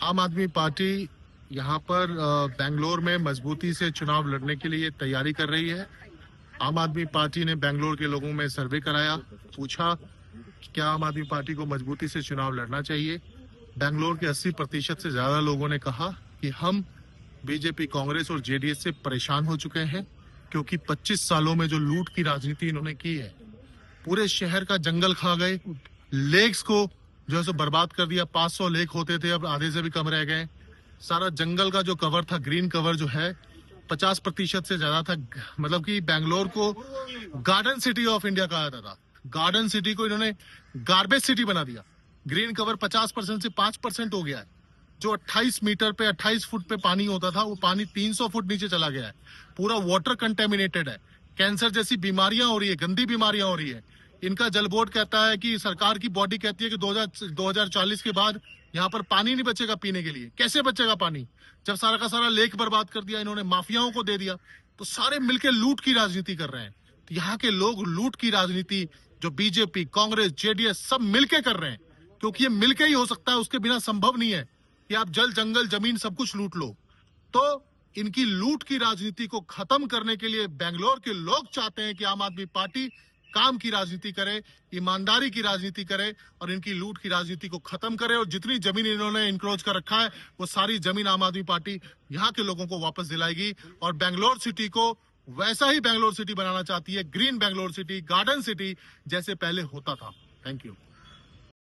आम आदमी पार्टी यहाँ पर बेंगलोर में मजबूती से चुनाव लड़ने के लिए तैयारी कर रही है। आम आदमी पार्टी ने बेंगलोर के लोगों में सर्वे कराया, पूछा कि क्या आम आदमी पार्टी को मजबूती से चुनाव लड़ना चाहिए। बेंगलोर के 80% से ज्यादा लोगों ने कहा कि हम बीजेपी, कांग्रेस और जेडीएस से परेशान हो चुके हैं, क्योंकि 25 सालों में जो लूट की राजनीति इन्होंने की है, पूरे शहर का जंगल खा गए, लेक्स को जो है सो बर्बाद कर दिया। 500 लेक होते थे, अब आधे से भी कम रह गए। सारा जंगल का जो कवर था, ग्रीन कवर जो है 50% से ज्यादा था। मतलब कि बेंगलोर को गार्डन सिटी ऑफ इंडिया कहा जाता था। गार्डन सिटी को इन्होंने गार्बेज सिटी बना दिया। ग्रीन कवर 50% से 5% हो गया है। जो 28 मीटर पे 28 फुट पे पानी होता था, वो पानी 300 फुट नीचे चला गया है। पूरा वाटर कंटेमिनेटेड है। कैंसर जैसी बीमारियां हो रही है, गंदी बीमारियां हो रही है। इनका जल बोर्ड कहता है कि सरकार की बॉडी कहती है कि 2040 के बाद यहाँ पर पानी नहीं बचेगा पीने के लिए। कैसे बचेगा पानी जब सारा का सारा लेक बर्बाद कर दिया इन्होंने, माफियाओं को दे दिया। तो सारे मिलकर लूट की राजनीति कर रहे हैं। तो यहाँ के लोग लूट की राजनीति जो बीजेपी, कांग्रेस, जेडीएस सब मिलके कर रहे हैं, क्योंकि ये मिलके ही हो सकता है, उसके बिना संभव नहीं है कि आप जल, जंगल, जमीन सब कुछ लूट लो। तो इनकी लूट की राजनीति को खत्म करने के लिए बेंगलोर के लोग चाहते हैं कि आम आदमी पार्टी काम की राजनीति करे, ईमानदारी की राजनीति करे और इनकी लूट की राजनीति को खत्म करे। और जितनी जमीन इन्होंने इंक्रोच कर रखा है, वो सारी जमीन आम आदमी पार्टी यहाँ के लोगों को वापस दिलाएगी और बेंगलोर सिटी को वैसा ही बेंगलोर सिटी बनाना चाहती है, green Bangalore city, garden city जैसे पहले होता था। Thank you.